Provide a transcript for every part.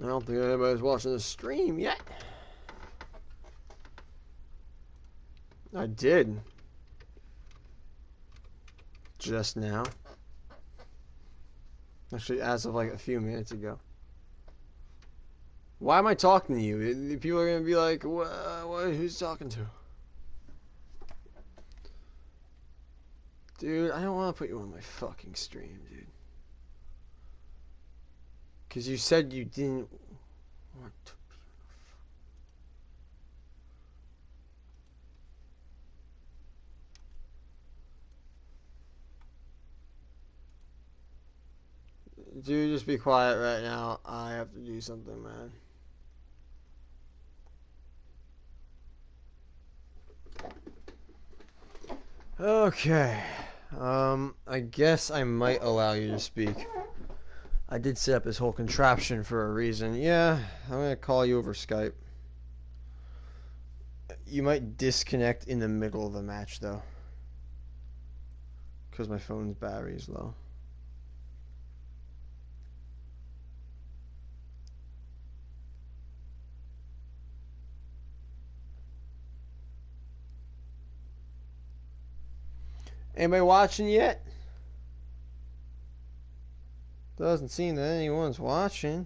I don't think anybody's watching the stream yet. I did. Just now. Actually, as of like a few minutes ago. Why am I talking to you? People are going to be like, who's talking to? Dude, I don't want to put you on my fucking stream, dude. Because you said you didn't want to be. Dude, just be quiet right now. I have to do something, man. Okay. I guess I might allow you to speak. I did set up this whole contraption for a reason. Yeah, I'm going to call you over Skype. You might disconnect in the middle of the match, though. Because my phone's battery is low. Anybody watching yet? Doesn't seem that anyone's watching.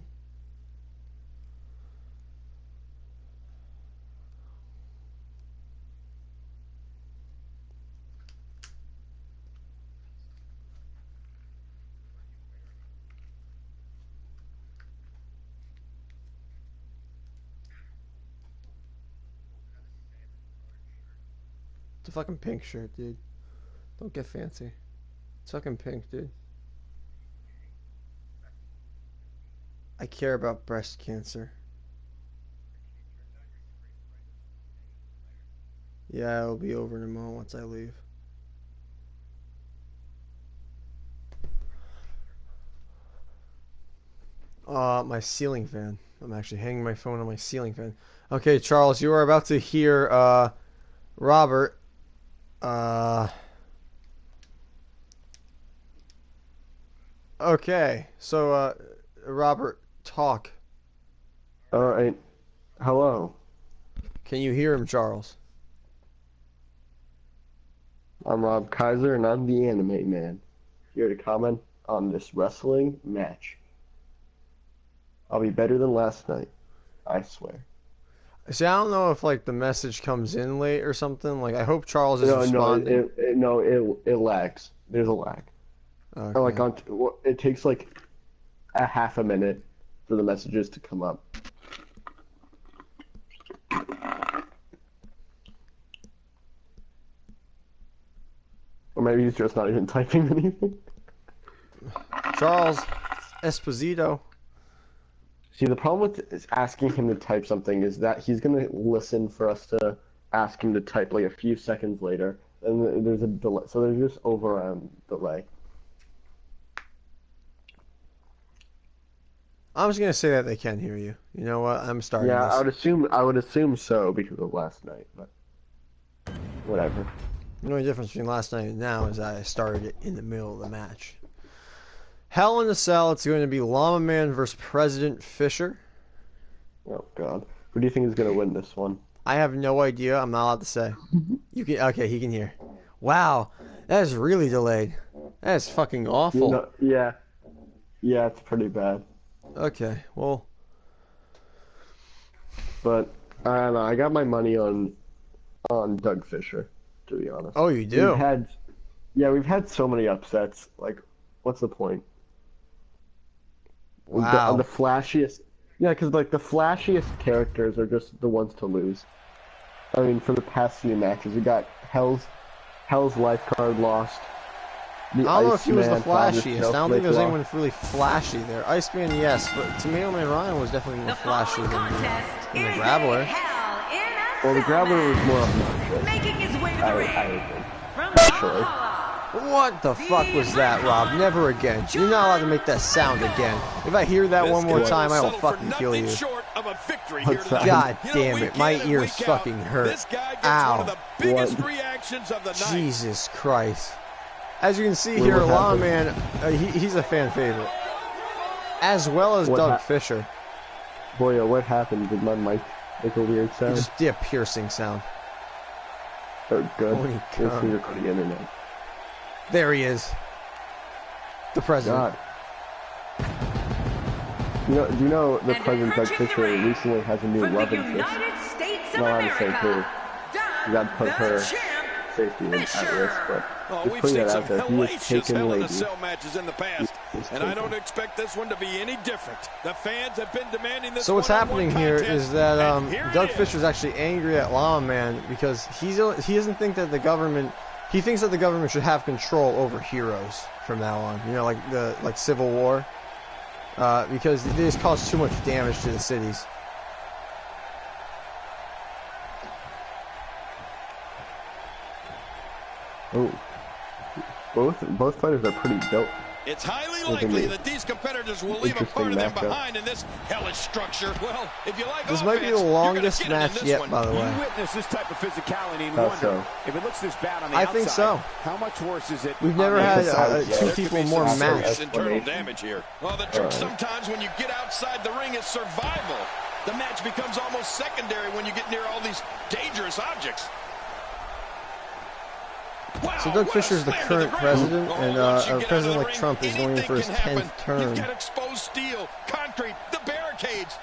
It's a fucking pink shirt, dude. Don't get fancy. It's fucking pink, dude. I care about breast cancer. Yeah, it'll be over in a moment once I leave. My ceiling fan. I'm actually hanging my phone on my ceiling fan. Okay, Charles, you are about to hear, Robert, okay, so, Robert, talk. Alright. Hello. Can you hear him, Charles? I'm Rob Kaiser, and I'm the Anime Man, here to comment on this wrestling match. I'll be better than last night. I swear. See, I don't know if, like, the message comes in late or something. Like, I hope Charles is responding. It lags. There's a lag. Okay. Or like it takes like a half a minute for the messages to come up. Or maybe he's just not even typing anything. Charles Esposito. See, the problem with asking him to type something is that he's gonna listen for us to ask him to type like a few seconds later, and there's a delay. So there's just overrun delay. I'm just gonna say that they can hear you. You know what? I'm starting. Yeah, this. I would assume so because of last night, but whatever. The only difference between last night and now is that I started it in the middle of the match. Hell in a Cell, it's going to be Llama Man versus President Fisher. Oh, God. Who do you think is going to win this one? I have no idea. I'm not allowed to say. You can. Okay, he can hear. Wow, that is really delayed. That is fucking awful. You know, yeah. Yeah, it's pretty bad. Okay, well. But, I don't know. I got my money on Doug Fisher, to be honest. Oh, you do? We've had so many upsets. Like, what's the point? Wow. The flashiest... Yeah, because, like, the flashiest characters are just the ones to lose. I mean, for the past few matches, we got Hell's Lifeguard lost. I don't know if he was the Iceman, Father flashiest. I don't think Snowflake there was Law. anyone really flashy there. Iceman, yes, but Tomato Man Ryan was definitely more flashy than the Grappler. Well, the Grappler was more obnoxious. Making his way to the ring. I would think. From Actually. What the fuck was that, Rob? Never again. You're not allowed to make that sound again. If I hear that one more time, I will fucking kill you. What's that? God damn it, my ears fucking hurt. Ow. Jesus Christ. As you can see here, What Llama happened? Man, he's a fan favorite. As well as What Doug Fisher. Boy, what happened? Did my mic make a weird He sound? just did a piercing sound. Oh, good. Holy Good cow. for your the internet. There he is. The president. God. Do you know the And president, Doug approaching the Fisher, ring recently has a new from the love interest? United States of Not on the same America, page. That put her the champ, safety at risk, but Oh, just we've putting seen that some out there. He was hellacious taken Hell in a ladies. Cell matches in the past, He's and I taken. don't expect this one to be any different. The fans have been demanding this. So what's one-on-one happening here contest, is that and here Doug it is. Fisher's actually angry at Llama Man because he doesn't think that the government. He thinks that the government should have control over heroes from now on. You know, like Civil War, because they just cause too much damage to the cities. Oh, both fighters are pretty built. It's highly Look at likely me. that these competitors will leave a part of them Interesting matchup. behind in this hellish structure. Well, if you like This might be the offense, you're gonna longest get it in match this yet, one. by the You way. witness this type of physicality and How wonder so? if it looks this bad on the I outside. think so. How much worse is it? We've on never the had inside? two There could people be more some matched. serious internal Explanation. damage here. Well, the trick sometimes when you get outside the ring is survival. The match becomes almost secondary when you get near all these dangerous objects. Wow, So Doug what a Fisher's the slam to current ground. president, Oh, and once you a get out president of the like ring, Trump is going in anything for his can 10th happen. term. You've got exposed steel, concrete, the barricades,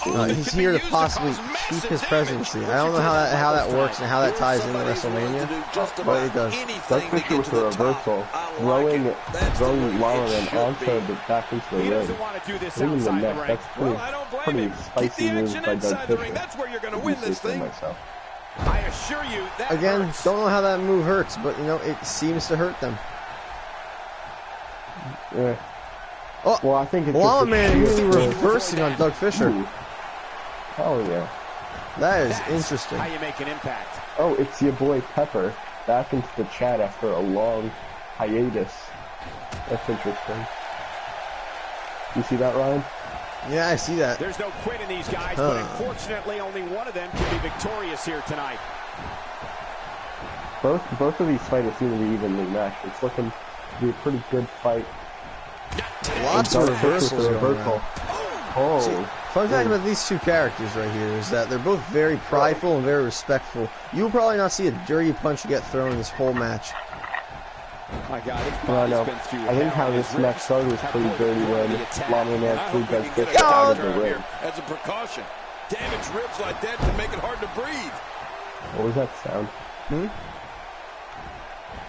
and all of it He's can be here to used possibly cause keep massive his damage. presidency. I don't know how that works and how that ties into WrestleMania, but it does. Doug Fisher with the reversal, throwing Llama Man onto the back into the He ring. doesn't want to do this Hitting the outside the neck. ring. That's Well, I don't blame pretty him. spicy Get the move action by Doug inside the Fisher. ring. That's where you're going to If win you this say so thing. myself. I assure you that Again, hurts. don't know how that move hurts, but you know it seems to hurt them. Yeah. Oh, Well, I think it's Llama just a Man sheer immediately force. reversing on Doug Fisher. Ooh. Oh yeah. That is That's interesting. how you make an impact. Oh, it's your boy Pepper back into the chat after a long hiatus. That's interesting. You see that, Ryan? Yeah, I see that. There's no quit in these guys, but unfortunately only one of them can be victorious here tonight. Both of these fighters seem to be evenly matched. It's looking to be a pretty good fight. Lots of Doug Fisher with reversals the going reversal. on. Oh. See, fun fact about these two characters right here is that they're both very prideful and very respectful. You will probably not see a dirty punch get thrown in this whole match. My God, his No, body's no. been through I think hell, how and this his match ribs started was have pretty put dirty him when on the attack. Llama Man I threw hope we Doug can get Fisher a out of counter the ring. here as a precaution. Damaged ribs like that can make it hard to breathe. What was that sound?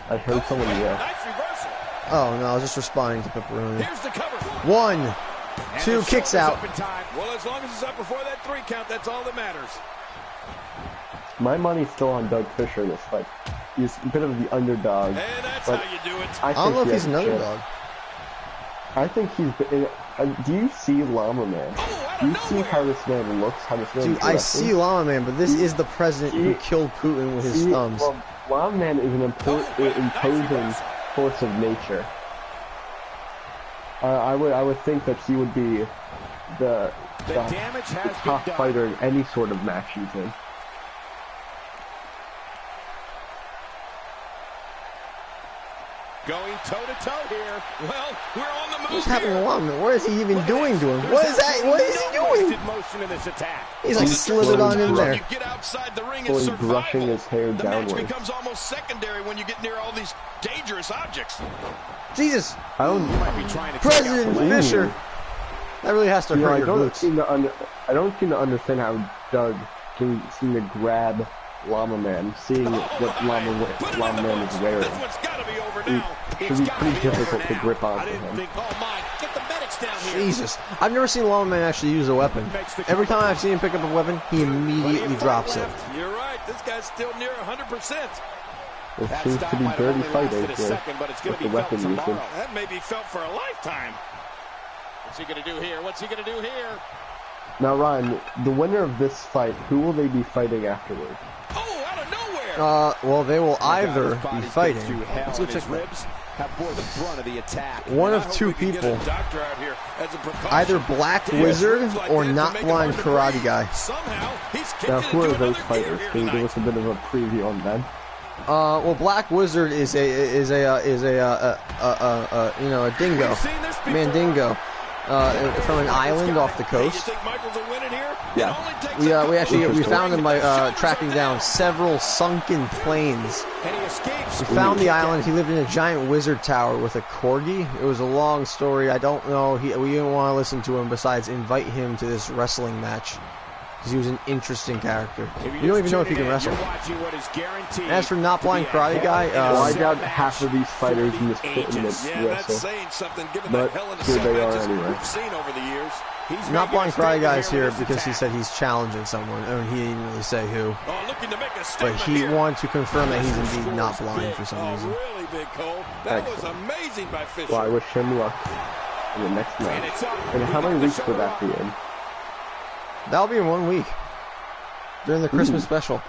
I heard someone yell. Nice reversal. Oh no, I was just responding to Pepperoni. Here's the cover. 1, And 2, the kicks shoulders out. up in time. Well, as long as it's up before that 3 count, that's all that matters. My money's still on Doug Fisher in this fight. He's a bit of the underdog. And that's But how you do it. I don't know if he he's has an a chance. underdog. I think he's. Do you see Llama Man? Oh, out Do of you see nowhere. how this man looks? How this man Dude, I see Llama Man, but this is the president who killed Putin with his thumbs. Well, Llama Man is an imposing force of nature. I would think that he would be the damage has top been done. fighter in any sort of match he's in. Going toe-to-toe here. Well, we're on the move What's happening to here. Llama Man? What is he even doing to him? What is that? What is he doing? Wasted motion in this attack. He's like slithered on in When there. you get outside the ring, Or it's he's brushing survival. his hair The match downwards. becomes almost secondary when you get near all these dangerous objects. Jesus, I don't. Might be trying to President check out the leg. Fisher. That really has to You know, hurt I your don't glutes. seem to I don't seem to understand how Doug can seem to grab Llama Man, seeing what Llama Man is wearing. This one's got to be over now. It should be pretty difficult to grip I onto didn't him. think, oh my, get the medics down here. Jesus, I've never seen Llama Man actually use a weapon. Every time I've seen him pick up a weapon, he immediately drops it. You're right. This guy's still near 100%. It seems to be dirty fighting here second, but it's with be the weapon felt usage. tomorrow. That may be felt for a lifetime. What's he going to do here? What's he going to do here? Now, Ryan, the winner of this fight, who will they be fighting afterward? Oh, out of nowhere! Well, they will either be fighting. Let's go check ribs. Have bore the brunt of the attack. One of two people. Either Black Wizard or Not Blind Karate Guy. Now, who are those fighters? Can you give us a bit of a preview on them? Well, Black Wizard is a you know, a dingo, Mandingo, from an island off the coast. Yeah. We found him by tracking down several sunken planes. We found the island. He lived in a giant wizard tower with a corgi. It was a long story. I don't know. We didn't want to listen to him. Besides, invite him to this wrestling match because he was an interesting character. You don't even know if he can wrestle. As for Not Blind Karate Guy, well, I doubt half of these fighters in this tournament wrestle, but here they are anyway. Not Blind Karate Guy is here because he said he's challenging someone, and he didn't really say who. But he wanted to confirm that he's indeed not blind for some reason. Well, I wish him luck in the next match. And how many weeks would that be in? That'll be in 1 week. During the Christmas special.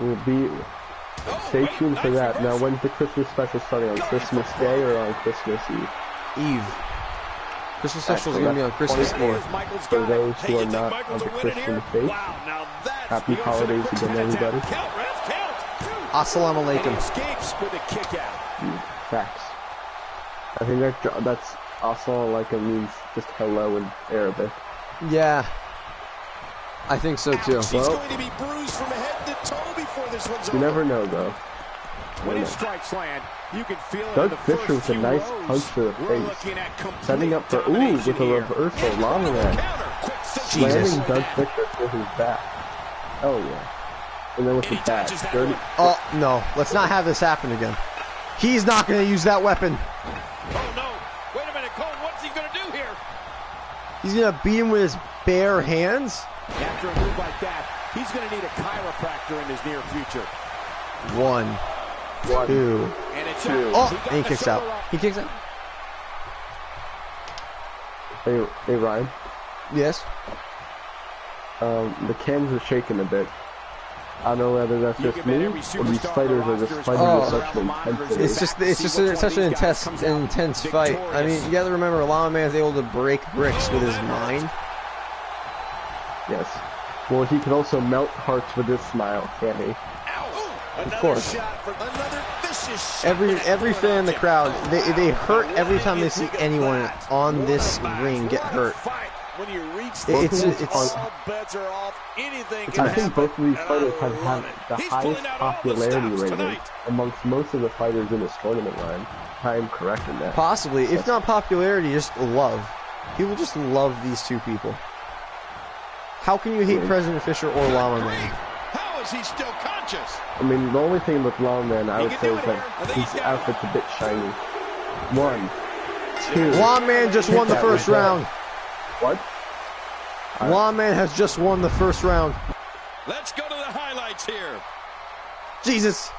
We'll be... Stay tuned for that. Now, when's the Christmas special starting? On Christmas Day or on Christmas Eve? Christmas special is going to be on Christmas Eve. For those who are not of the Christian faith, happy holidays again, everybody. Assalamu alaikum. Facts. I think that's assalamu alaikum means just hello in Arabic. Yeah. I think so too. Well, you never know though. When his strikes land, you can feel it. Doug Fisher with a nice punch to the face. Setting up for, with a reversal. Llama Man. Slamming Doug Fisher to his back. Oh yeah. And then with the back. Dirty. Oh, no. Let's not have this happen again. He's not going to use that weapon. Oh no. Wait a minute, Cole. What's he going to do here? He's going to beat him with his bare hands? After a move like that, he's going to need a chiropractor in his near future. One. Two. Oh, and he kicks out. He kicks out. Hey Ryan. Yes? The cams are shaking a bit. I don't know whether that's just me or these fighters are just fighting with such intensity. It's just such an intense fight. I mean, you got to remember, Llama Man's able to break bricks with his mind. Yes. Well, he can also melt hearts with his smile, can't he? Of course. Every fan in the crowd, they hurt every time they see anyone on this ring get hurt. I think both of these fighters have had the highest popularity rating amongst most of the fighters in this tournament, Ryan. I am correct in that. Possibly. If not popularity, just love. People just love these two people. How can you hate President Fisher or Llama Man? How is he still conscious? I mean, the only thing with Llama Man, I would say, is that his outfit's a bit shiny. 1, 2. Llama Man just won the first round. What? Llama Man has just won the first round. Let's go to the highlights here. Jesus.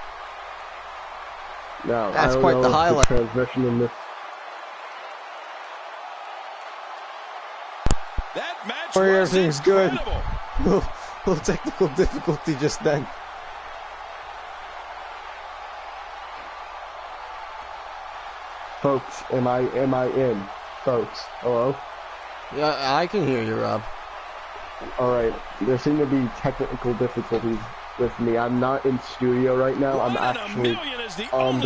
No, that's quite the highlight. Transmission in this. That match everything's good. incredible. Little technical difficulty just then. Folks, am I in? Folks, hello? Yeah, I can hear you, Rob. Alright, there seem to be technical difficulties with me. I'm not in studio right now. I'm actually on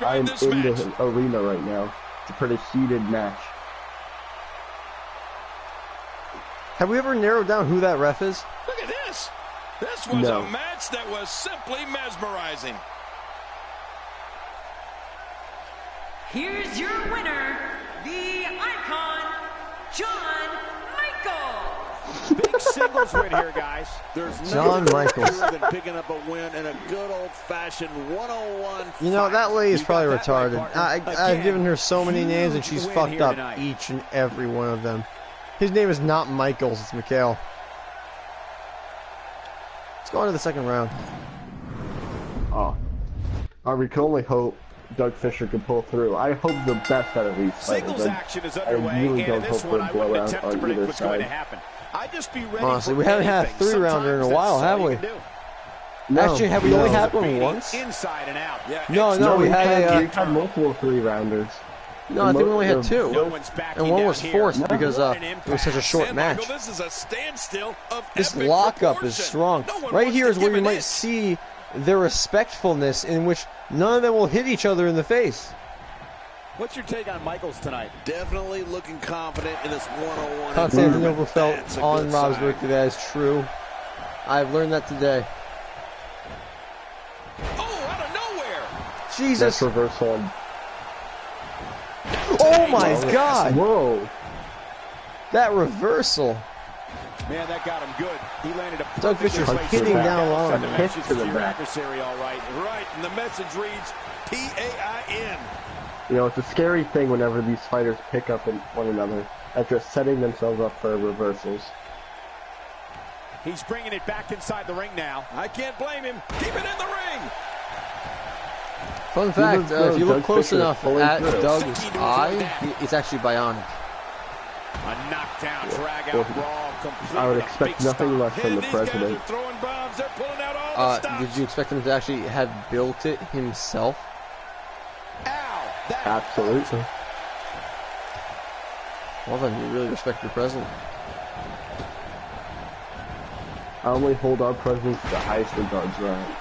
I'm in the arena right now. It's a pretty heated match. Have we ever narrowed down who that ref is? Look at this. This was a match that was simply mesmerizing. Here's your winner, the Icon, John Michaels. Big singles win here, guys. There's John Michaels. than picking up a win in a good old-fashioned one-on-one. You know, that lady is probably retarded. I've given her so many names, and she's fucked up each and every one of them. His name is not Michaels, it's Mikhail. Let's go on to the second round. Oh, We can only hope Doug Fisher can pull through. I hope the best out of these Singles fighters. action is I underway, really and don't in hope this for one, a I wouldn't blowout attempt to on predict either what's going to side. happen. I'd just be ready Honestly, for we haven't had a anything. 3-rounder in a Sometimes while, that's have all we? you can do. No, Actually, have we only no. had one once? Inside and out. Yeah, No, we had we've had multiple 3-rounders. no, I think we only had No 2. one's backing And one down was here. forced because What an it was such a impact. short Man, match. Michael, this is a standstill of This epic lockup is proportion. strong. No one Right wants here to is where give you an might inch. see their respectfulness in which none of them will hit each other in the face. What's your take on Michaels tonight? Definitely looking confident in this one-on-one. Constantinople felt That's a on good Rob's sign. birthday. That is true. I've learned that today. Oh, out of nowhere. Jesus. That's reversal. Oh my God. Whoa. That reversal. Man, that got him good. He landed a Doug perfect Fisher's place hitting to the down back. low. Send a Hit message to the your back. adversary, all right. Right, and the message reads PAIN. You know, it's a scary thing whenever these fighters pick up one another after setting themselves up for reversals. He's bringing it back inside the ring now. I can't blame him. Keep it in the ring. Fun fact, if you look Doug close Fisher is enough pulling at through. Doug's eye, it's actually bionic. A knockdown, drag out brawl, completed I would a expect big nothing stop. less from the These guys president. are throwing bombs. They're pulling out all the stops. Did you expect him to actually have built it himself? Ow! That Absolutely. Well then, you really respect your president. I only hold our president to the highest regards, right?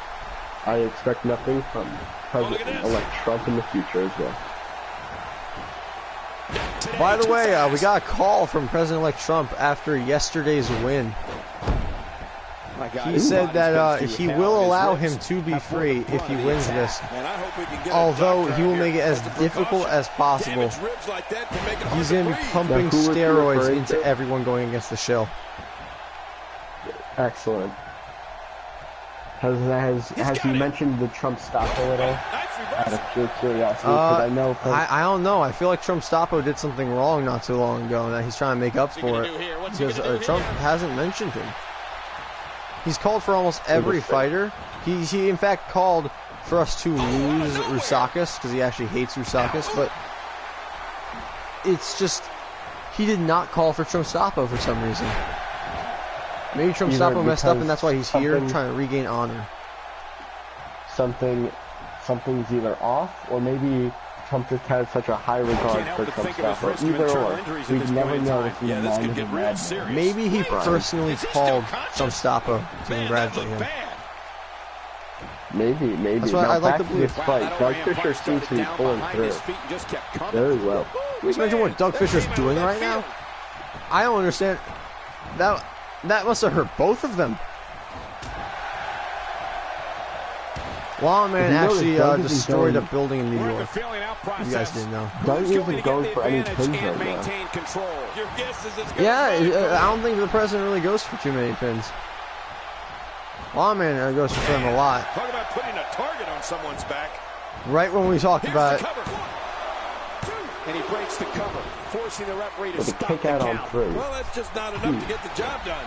I expect nothing from President-elect Trump in the future as well. By the way, we got a call from President-elect Trump after yesterday's win. My God, He his said body's that been he through hell. will His allow ribs him to be have borne free the if brunt he of the wins attack. this. Man, I hope we can get a Although doctor he will out make it here. as Just a difficult precaution. as possible. Damaged ribs like that can make it hard He's to going to be breathe. pumping Now, who was he steroids referring into to? everyone going against the shill. Excellent. Has he mentioned the Trump stop a little? Nice Out reversal. of pure curiosity, because I know. I don't know. I feel like Trump Stoppo did something wrong not too long ago, and that he's trying to make up for it. Because Trump hasn't mentioned him. He's called for almost every fighter. He in fact called for us to lose Rusakis, because he actually hates Rusakis, but it's just, he did not call for Trump Stoppo for some reason. Maybe Trump Either Stoppo messed up, and because that's why he's here, something- trying to regain honor. Something's either off, or maybe Trump just had such a high regard Can't help for but Trump think of his stopper. risk of Either internal or. injuries at We this never point in know time. if he's Yeah, a this mind could of get a real madman. serious. Maybe he Right. personally Is he called still conscious? Trump Stoppo to Man, that congratulate looked him. bad. Maybe. That's what Now, I'd like back to believe. this fight, Doug Fisher seems to be pulling through very well. Can you imagine what Doug Fisher's doing right now? I don't understand. That must have hurt both of them. Llama Man If you notice, actually Doug isn't destroyed a going- building in New York. You guys didn't know. Doug isn't going for any pins right now. maintain control. Your guess is as good Yeah, as mine. I don't think the president really goes for too many pins. Llama Man goes for them a lot. Talk about putting a target on someone's back. Right when we talked Here's about the cover. 1, 2. And he breaks the cover, forcing the referee to With a stop kick the out on count. 3. Well, that's just not enough to get the job done.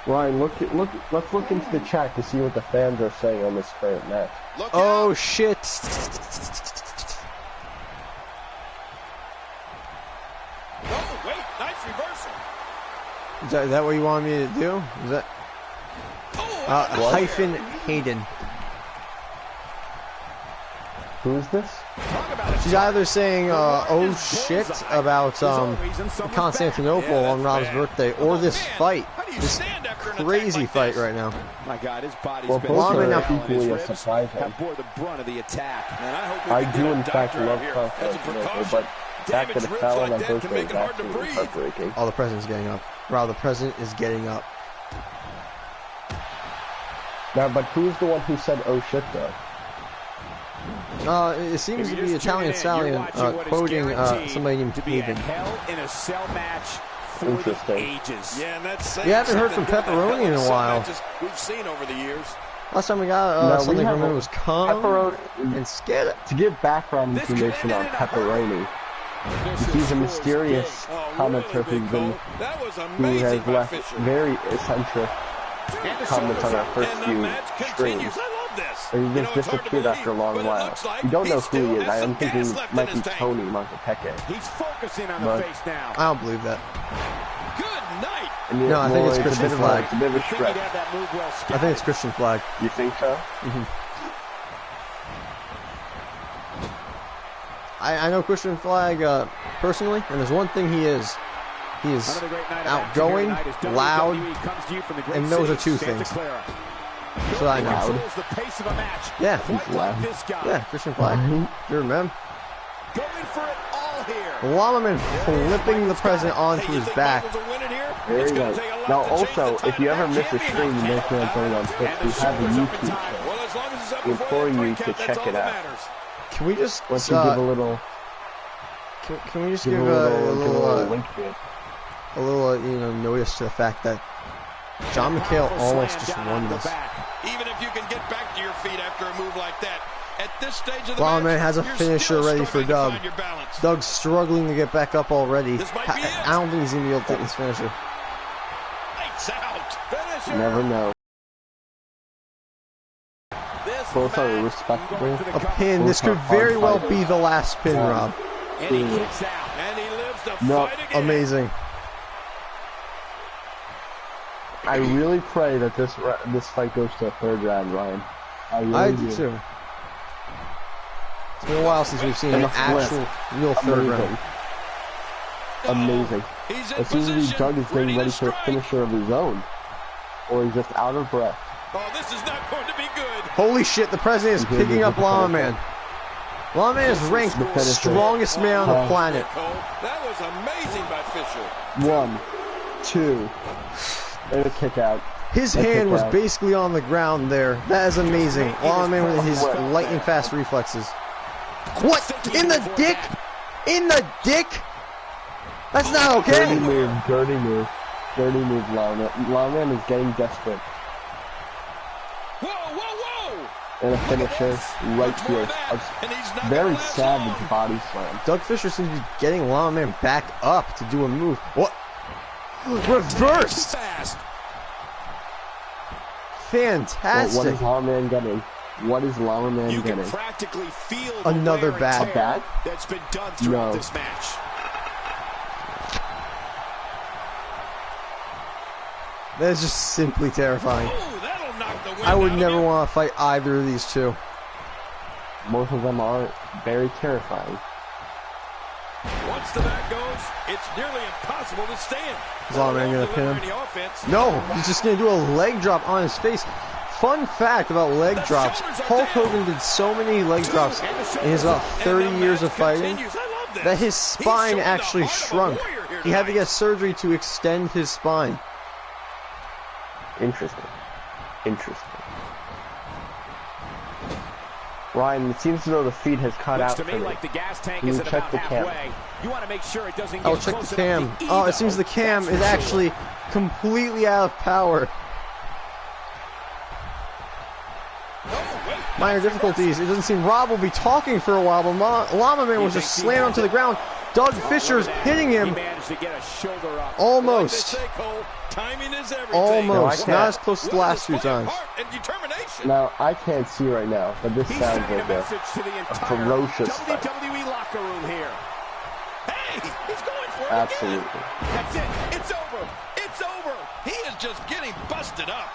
Ryan, let's look into the chat to see what the fans are saying on this current match. Look oh out. shit. Oh, wait. Nice reversal. Is that what you wanted me to do? Is that Oh, hyphen Hayden? Who is this? She's either saying oh shit about Constantinople on Rob's birthday, or this fight, this crazy fight right now. My God, his body's Well, been both through are hell, and equally his as ribs surprising. have bore the brunt of the attack. Man, I hope we I can do get a in fact doctor love out here. Constantinople, As a but back to damaged the ribs foul like on that can birthday make is it hard to absolutely breathe. heartbreaking. Oh, the president's getting up. Wow, the president is getting up. Now, but who's the one who said "oh shit" though? It seems If to you're be just tuning Italian in, Stallion you're watching what is quoting guaranteed somebody named to be a Hayden. hell in a cell match for the Interesting. ages. Yeah, and that's We haven't heard from something good that Pepperoni in a some while. matches we've seen over the years. Last time we got No, we something have from him a- was come Pepperoni. and scared. To give background This could information end on in a hurry. Pepperoni, This he's a score is mysterious Oh, commenter really big, who's been Cole. That was who amazing has by left Fisher. very eccentric big. And the comments on shoulders our up. first And the few match streams. continues. I love this. Or he just disappeared after a long while. You don't know who he is. I am thinking he might be Tony Montepeke. He's focusing on the face now. I don't believe that. Good night. No, I think it's Christian Flag. It's a bit of a stretch. I think it's Christian Flag. You think so? I know Christian Flag personally, and there's one thing he is. He is outgoing, loud, and those are two things. So I know. Yeah. He's loud. Yeah, Christian Flag. You remember? Going for it all here. Llama Man flipping the president onto his back. There you go. Now also, if you ever miss a stream, you know what's going on Twitch. We have a YouTube channel. We implore you to check it out. Can we just Once you give a little, can we just give a little link to it. notice to the fact that John McHale almost just won this. Even if you can get back to your feet after a move like that, at this stage of the Llama match, Man has a finisher ready for Doug. Doug's struggling to get back up already. I don't think he's gonna be able to take this finisher. Lights out. You never know. Both are respectable. A pin. This could very well be the last pin, Rob. And he kicks out. And he lives to No. fight again. Amazing. I really pray that this fight goes to a third round, Ryan. I do too. It's been a while since we've seen an actual, real third round. Amazing. He's in It seems to be position, Doug is getting ready for a strike. finisher of his own. Or he's just out of breath. Oh, this is not going to be good. Holy shit, the president is picking up Llama Man. Llama Man is ranked strongest man on the planet. Cole, that was amazing by Fisher. 1, 2, and a kick out. His hand was basically on the ground there. That is amazing. Llama Man with his lightning fast reflexes. What? In the dick? In the dick? That's not okay. Dirty move, dirty move. Dirty move, Llama. Llama Man is getting desperate. Whoa, whoa, whoa! And a finisher right here. A very savage body slam. Doug Fisher seems to be getting Llama Man back up to do a move. What? Reversed! Fast. Fantastic. What is Llama Man getting? What is Llama Man You can getting? practically feel Another the wear bat. and tear that's been done throughout this match. That is just simply terrifying. Oh, that'll knock the wind I would out never of you. want to fight either of these two. Both of them are very terrifying. Once the bat goes, it's nearly impossible to stand. Is Llama Man gonna pin him? Any offense. No, he's just going to do a leg drop on his face. Fun fact about leg drops, Hulk Hogan did so many leg drops in his about 30 years of fighting that his spine actually shrunk. He had to get surgery to extend his spine. Interesting. Interesting. Ryan, it seems as though the feed has cut out To for me, me. like the gas tank Can is you at check about the cam? halfway. You want to make sure it doesn't I'll get check close the enough cam. to Oh, it ego. seems the cam That's is for sure. actually completely out of power. Minor difficulties. It doesn't seem Rob will be talking for a while, but Llama Man was just slammed onto the ground. Doug Fisher's hitting He him. managed to get a shoulder up. Almost. Like they say, Cole, timing is everything. Almost. No, I Not can't. as close as the last few times. And determination. Now, I can't see right now, but this He's sounds sending like a a message to the entire ferocious fight. WWE locker room here. Hey, he's going for it Absolutely. again. That's it. It's over. It's over. He is just getting busted up.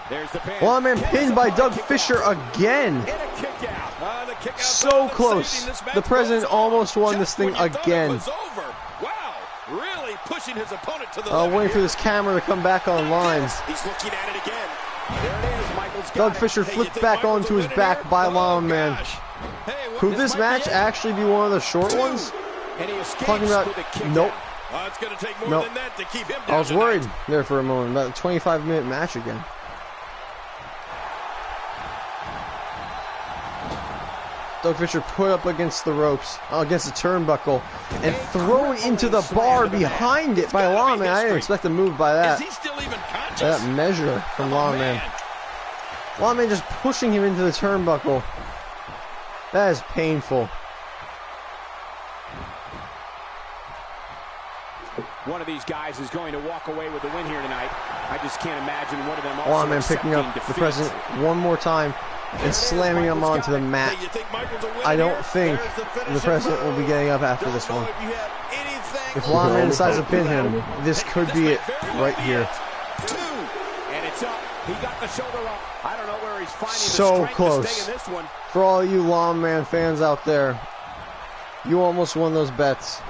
There's the pin. Llama Man pinned by Doug Fisher again. And a kick out. The kick out So that's close. saving this match The president goes on. almost won Just this thing when you thought again. It was over. Wow, really pushing his opponent to the Waiting limit for this camera to come back online. He's looking at it again. There it is. Michael's got Doug it. Fisher Hey, you flipped think back Michael onto will his win it back here? by Oh, Llama Man. gosh. Hey, what- Could this might match be it. actually be one of the short ones? And he escapes Talking about, with a kick nope. out. It's going to take more Nope. than that to keep him down I was tonight. worried there for a moment. About a 25-minute match again. Doug Fisher put up against the ropes, against the turnbuckle, and thrown into the bar behind it by Llama Man. I didn't expect a move by Is that. he still even conscious? That measure from Llama Man. Llama Man just pushing him into the turnbuckle. That is painful. One of these guys is going to walk away with the win here tonight. I just can't imagine one of them also Llama Man picking up accepting the defeat. president one more time. and slamming him onto the mat. I don't think the President will be getting up after this one. If Llama Man decides to pin him, this could be it right here. And it's up. He got the shoulder up. I don't know where he's finding so the strength close. to stay in this one. For all you Llama Man fans out there, you almost won those bets.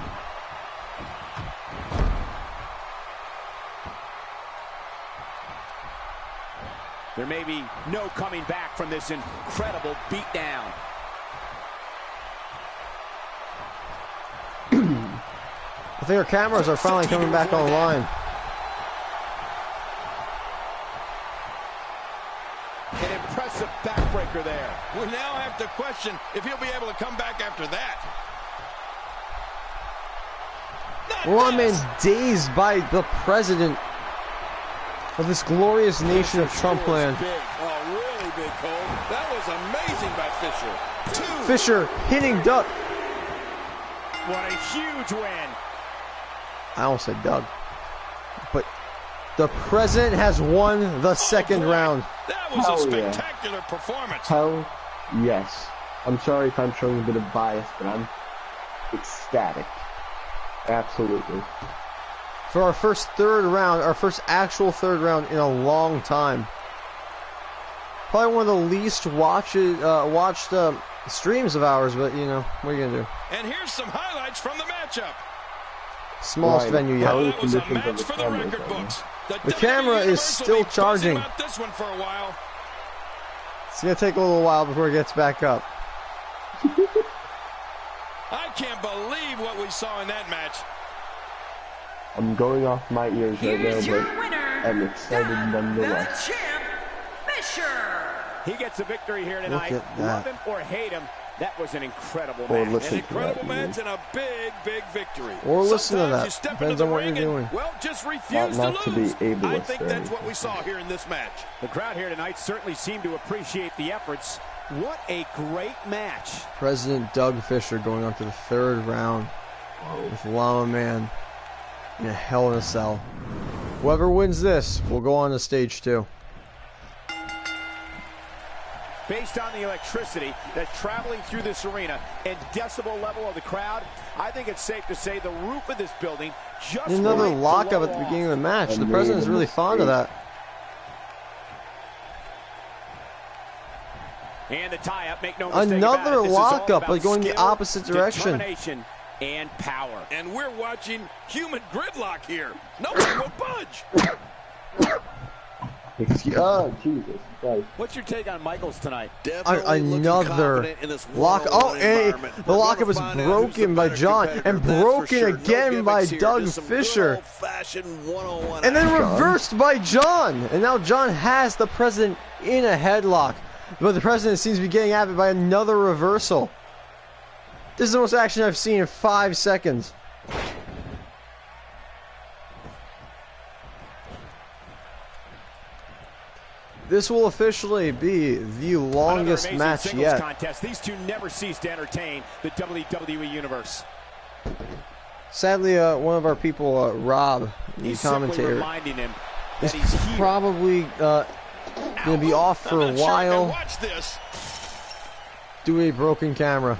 There may be no coming back from this incredible beatdown. I think our cameras are finally coming back online. An impressive backbreaker there. We now have to question if he'll be able to come back after that. Llama Man dazed by the President of this glorious nation of Trump land. Big. Oh, really big, Cole. That was amazing by Fisher. Fisher hitting Doug. What a huge win. I almost said Doug. But the President has won the second round. That was a spectacular performance. Hell yes. I'm sorry if I'm showing a bit of bias, but I'm ecstatic. Absolutely. For our first actual third round in a long time. Probably one of the least watched streams of ours, but you know, what are you gonna do? And here's some highlights from the matchup. Smallest venue yet. That was a match for the record books. The camera is still charging. This one for a while. It's gonna take a little while before it gets back up. I can't believe what we saw in that match. I'm going off my ears right now, but I'm excited nonetheless. The champ, Fisher. He gets a victory here tonight. Look at that. Love him or hate him, that was an incredible Or match. listen An incredible match and a big, big victory. Or listen to Sometimes that. you step Depends into on the what you're ring doing. and, well, just refuse Not to to be lose. ableist I think or that's what we anything. saw here in this match. The crowd here tonight certainly seemed to appreciate the efforts. What a great match. President Doug Fisher going on to the third round with Llama Man in a Hell in a Cell. Whoever wins this will go on to stage 2. Based on the electricity that's traveling through this arena and decibel level of the crowd, I think it's safe to say the roof of this building just Another might lockup blow at the off. beginning of the match. The Amazing President's really fond of that. And the tie-up, make no mistake Another about it, this is all lockup, about but going the skill, opposite direction. determination, and power. And we're watching human gridlock here. No one will budge. Oh, Jesus Christ. What's your take on Michaels tonight? Another lock. Oh, and the lockup was broken by John and broken again by Doug Fisher. And then reversed by John. And now John has the President in a headlock. But the President seems to be getting at it by another reversal. This is the most action I've seen in 5 seconds. This will officially be the longest match yet. Contest. These two never cease to entertain the WWE Universe. Sadly, one of our people, Rob, the commentator, reminding him is that he's here. probably going to be off for a while Watch this. due to a broken camera.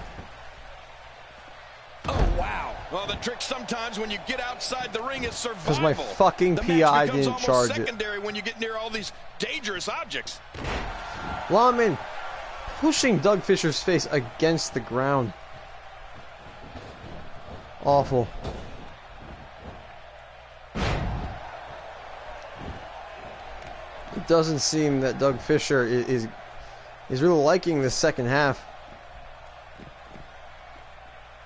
Oh, wow. Well, the trick sometimes when you get outside the ring is survival. Because my fucking The PI match becomes didn't almost charge it. secondary when you get near all these dangerous objects. Llama Man pushing Doug Fisher's face against the ground. Awful. It doesn't seem that Doug Fisher is really liking the second half.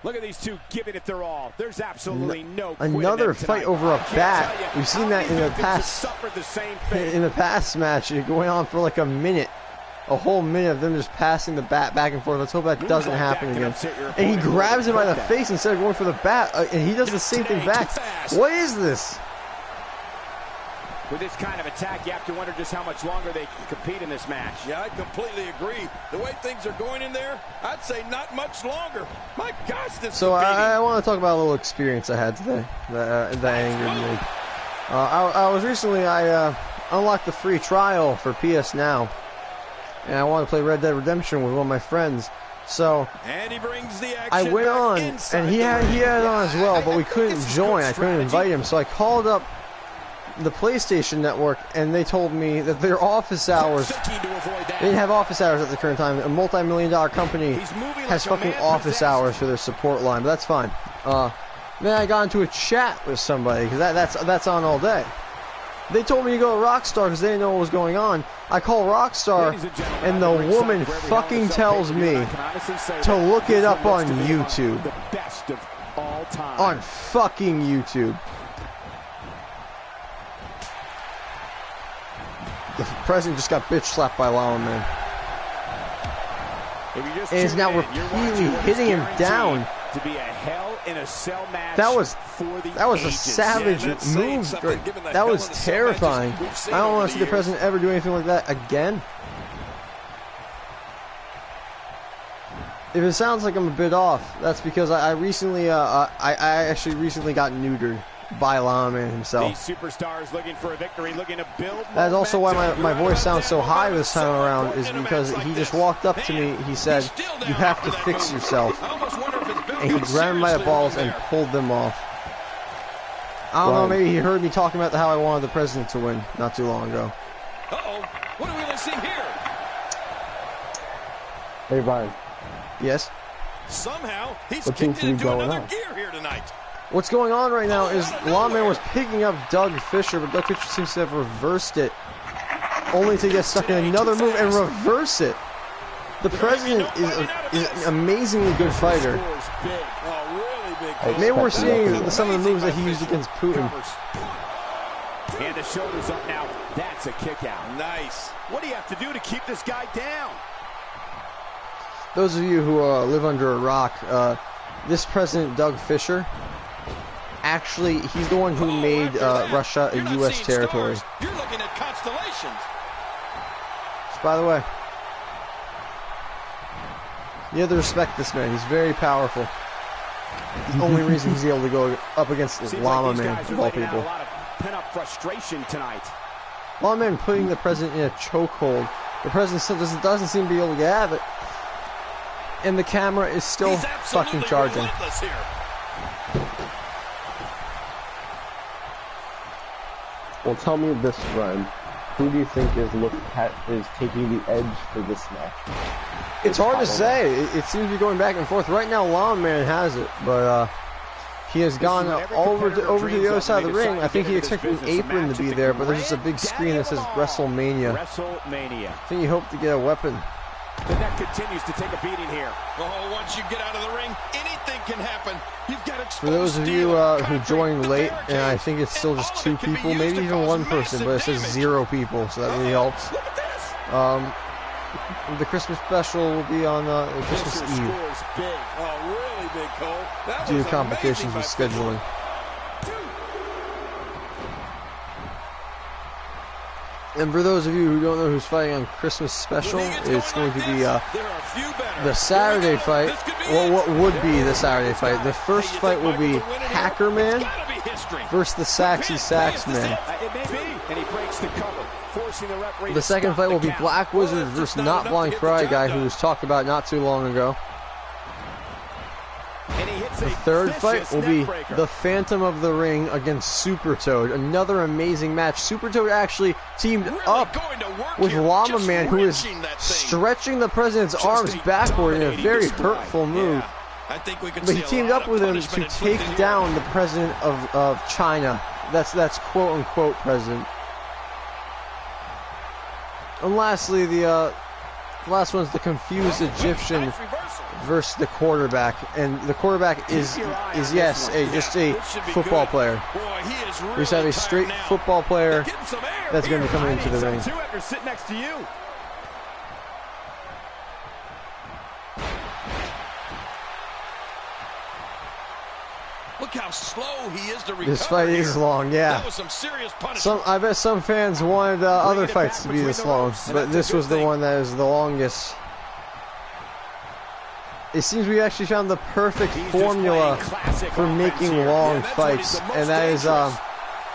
Look at these two giving it their all. There's absolutely no quit in Another them fight tonight. over a I can't bat. tell you We've seen how that many in the victims have past. suffered the same fate. In the past match, going on for like a minute. A whole minute of them just passing the bat back and forth. Let's hope that doesn't happen again. And he grabs him by the face instead of going for the bat. And he does the same thing back. What is this? With this kind of attack, you have to wonder just how much longer they can compete in this match. Yeah, I completely agree. The way things are going in there, I'd say not much longer. My gosh, this So is a beating. I want to talk about a little experience I had today that angered me. I was recently, I unlocked the free trial for PS Now. and I wanted to play Red Dead Redemption with one of my friends. So And he brings the action I went back on, inside and he had it on as well, but we couldn't join. I couldn't invite him, so I called up the PlayStation Network, and they told me that their office hours, they didn't have office hours at the current time. A multi-million-dollar company has fucking office hours for their support line, but that's fine. Then I got into a chat with somebody, because that's on all day. They told me to go to Rockstar because they didn't know what was going on. I call Rockstar, and the woman fucking tells me to look it up on YouTube. On fucking YouTube. The president just got bitch slapped by Llama Man. And is now repeatedly hitting him down. To be a Hell in a Cell match that was a ages. savage move. That was terrifying. I don't want to see the president ever do anything like that again. If it sounds like I'm a bit off, that's because I actually recently got neutered by Llama Man himself. These superstars looking for a victory, looking to build. That's also why my voice sounds so high this time around, is because he just walked up to me. He said, "You have to fix yourself," and he grabbed my balls and pulled them off. I don't know. Maybe he heard me talking about how I wanted the president to win not too long ago. Uh-oh. What are we going to see here? Hey, Brian. Yes. Somehow he's What kicked seems to be into going another on? gear here tonight. What's going on right now is Llama Man was picking up Doug Fisher, but Doug Fisher seems to have reversed it, only to get stuck in another move and reverse it. The president is an amazingly good fighter. Maybe we're seeing some of the moves that he used against Putin. And the shoulders up now. That's a kick out. Nice. What do you have to do to keep this guy down? Those of you who live under a rock, this president, Doug Fisher, actually, he's the one who made Russia a U.S. territory. You're looking at constellations. So, by the way, you have to respect this man. He's very powerful. The only reason he's able to go up against Llama Man, of all people. A lot of pent-up frustration tonight. Llama Man putting the president in a chokehold. The president still doesn't seem to be able to get out of it. And the camera is still fucking charging. Here. Well, tell me this, Brian. Who do you think is taking the edge for this match? It's hard to say. It seems to be going back and forth. Right now, Llama Man has it, but he has gone over to the other side of the ring. I think he expected an apron to be there, but there's just a big screen that says WrestleMania. WrestleMania. I think he hoped to get a weapon. The neck continues to take a beating here. Oh, once you get out of the ring, anything can happen. You've got exposed For those of you who joined late, and I think it's still just 2 people, maybe even 1 person, but it says 0 people, so that really helps. Look at this. The Christmas special will be on Christmas Eve Big. Oh, really big, Cole. That due was to complications with amazing. scheduling. And for those of you who don't know who's fighting on Christmas special, it's going to be the Saturday fight. Well, what would be the Saturday fight? The first fight will be Hacker Man versus the Saxy Sax Man. It may be. And he breaks the cover, forcing the referee The to second stop fight will the be count. Black Wizard versus Not Blind Fry guy, who was talked about not too long ago. And he hits The a third fight vicious will be neckbreaker. the Phantom of the Ring against Super Toad. Another amazing match. Super Toad actually teamed up with Llama Man, who is stretching the president's arms backward in a very hurtful move. I think we can But he see a teamed lot up of with him to punishment take inflicted down here. the president of China. That's quote unquote president. And lastly, the last one's the confused Egyptian Nice reversal. versus the quarterback, and the quarterback is yes, just a This should be football good. player. Boy, he is We really just have a tired straight now. football player Getting some air that's going to here. be coming into the ring. Two after sit next to you. Look how slow he is to recover. This fight is here. long, yeah. That was some serious punishment. I bet some fans wanted other fights to be this long, but this was the one that is the longest. It seems we actually found the perfect He's just formula playing classic for offense making here. long Yeah, that's when he's fights, the most and that is dangerous.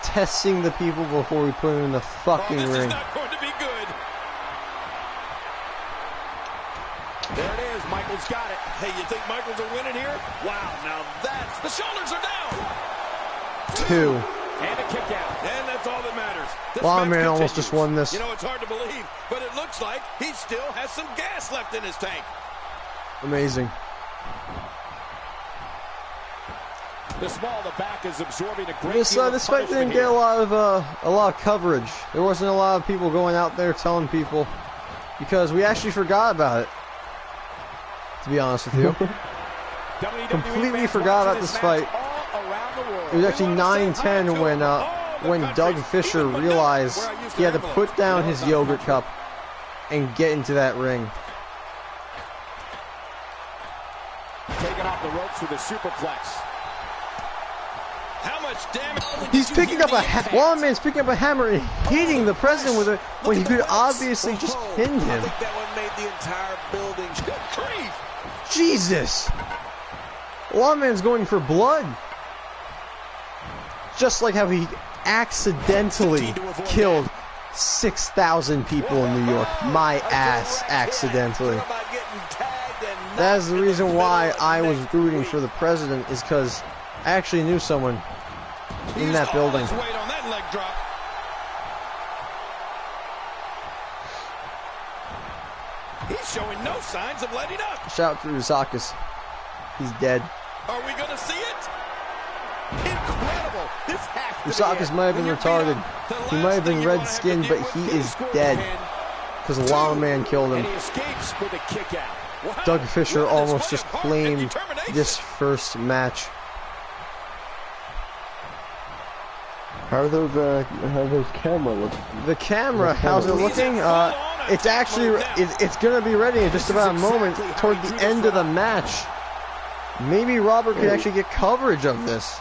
testing the people before we put them in the Oh, fucking this is ring. not going to be good. Michaels got it. Hey, you think Michaels will win it here? Wow, now that's... The shoulders are down. 2. And a kick out. And that's all that matters. This Llama match Man almost continues. just won this. You know, it's hard to believe, but it looks like he still has some gas left in his tank. Amazing. The small, the back is absorbing a great This deal of this fight didn't punishment get here. a lot of coverage. There wasn't a lot of people going out there telling people, because we actually forgot about it. To be honest with you, completely forgot about this fight. It was actually 9-10 when Doug Fisher realized he had to put down his yogurt cup and get into that ring. Taking off the ropes with a superplex. How much damage? He's picking up a Llama Man's picking up a hammer and hitting the president with it when he could obviously just pin him. I think that one made the entire building. Good grief! Jesus! Llama Man's going for blood. Just like how he accidentally killed 6,000 people in New York. My ass, accidentally. That is the reason why I was rooting for the president, is because I actually knew someone in that building. Weight on that leg drop. He's showing no signs of letting up. Shout out to Usakis. He's dead. Are we going to see it? Incredible. This has to be Usakis it. might have been retarded. He might have been red-skinned, but he is dead. Because Llama Man killed And him. he escapes with a kick out. Wow. Doug Fisher Look at this almost way just of heart and claimed determination. this first match. How are those camera looking? The camera, how's it looking? It's actually, it's gonna be ready in just about a moment toward the end of the match. Maybe Robert could actually get coverage of this.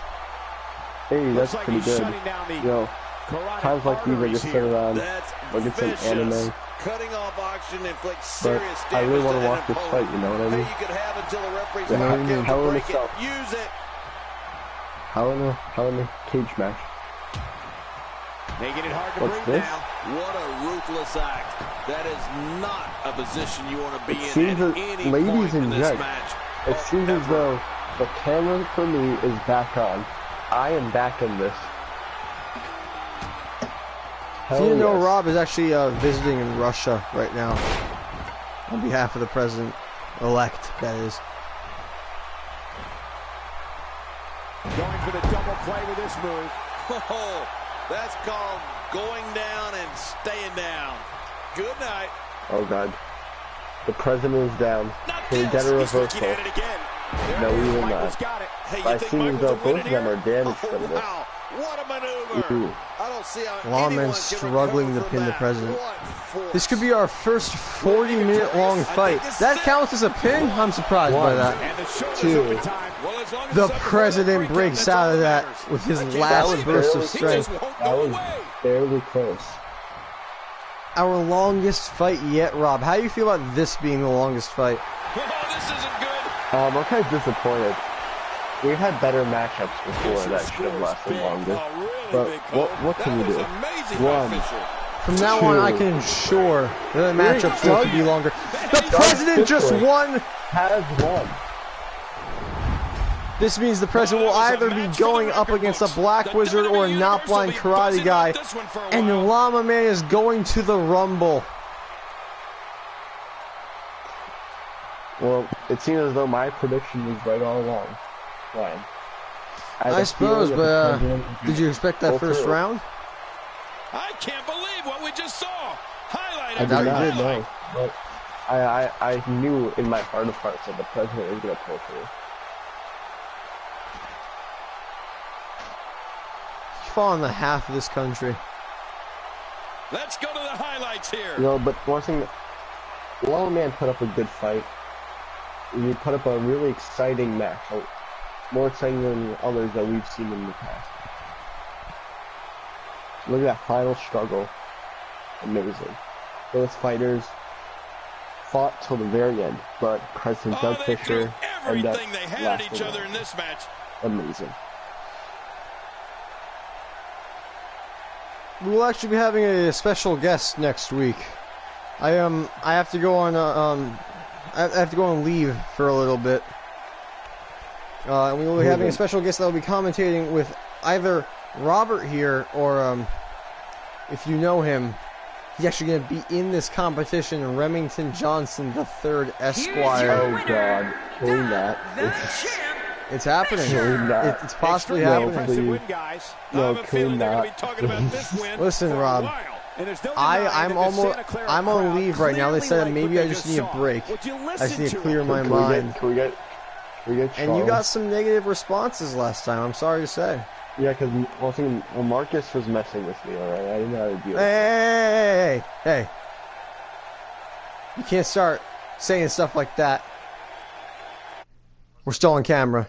Hey, that's Looks like pretty he's good. shutting down the You know, carotid times like these I just arteries sit here. around, That's look at some vicious. anime. Cutting off oxygen inflicts But serious I really damage want to to watch an this opponent. fight, you know what I Hey, mean? you could have until the referee's Yeah, mark out Hell to in a break it. Cell. Use it. Hell in a cage match. Making it hard to What's breathe this? now. What a ruthless act. That is not a position you want to be It in seems at that, any ladies point in and this gents, match. it seems as though the camera for me is back on. I am back in this. Do you know yes. Rob is actually visiting in Russia right now on behalf of the president-elect, that is. Going for the double play with this move. Oh, that's called going down and staying down. Good night. Oh god. The president is down. Not Can we this. get a He's looking reversal? at it again. No, we will Michaels not. got it. Hey, I you think see as Michaels though will win both it of them here? are damaged Oh, from this. wow. What a maneuver. Ooh. I don't see how Llama anyone Man's can struggling recover to from pin the that. president. What force. This could be our first 40-minute long fight. That counts as a pin? I'm surprised by that. And the shoulders Two. open time. Well, as long as The it's up before president the breaks break, out of that's that all that with his matters. last burst of barely- He strength. just won't That go was away. barely close. Our longest fight yet, Rob. How do you feel about this being the longest fight? Oh, this isn't good. I'm kind of disappointed. We've had better matchups before that should have lasted longer. Oh, really But big, Cole. what can That we was do? amazing One. by Fisher. From now on, I can ensure that the matchups will be longer. The president just won! Has won. This means the president will either be going up against a black wizard or a not blind karate guy, and the Llama Man is going to the Rumble. Well, it seems as though my prediction was right all along. Fine. I suppose, but did you expect that first through. round? I can't believe what we just saw. Highlight I after did not did, highlight. know, but I knew in my heart of hearts that the president was going to pull through. Fall in the half of this country. Let's go to the highlights here. You know, but one thing, Llama Man put up a good fight. He put up a really exciting match, more exciting than others that we've seen in the past. Look at that final struggle. Amazing. Both fighters fought till the very end, but President Oh, Doug they threw Fisher ended up everything they had at each lasting other on. in this match. Amazing. We will actually be having a special guest next week. I have to go on I have to go and leave for a little bit. And we will be having a special guest that will be commentating with either Robert here or, if you know him, he's actually going to be in this competition, Remington Johnson III Esquire. Oh God, killing that. It's happening. It's possibly happening. No, killing that. Listen, Rob. I'm on leave right now. They said maybe I just need a break. I just need to clear my mind. Can we get And you got some negative responses last time. I'm sorry to say. Yeah, because Marcus was messing with me. All right, I didn't know how to deal with it. Hey! You can't start saying stuff like that. We're still on camera.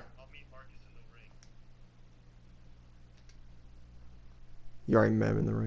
You already met him in the ring.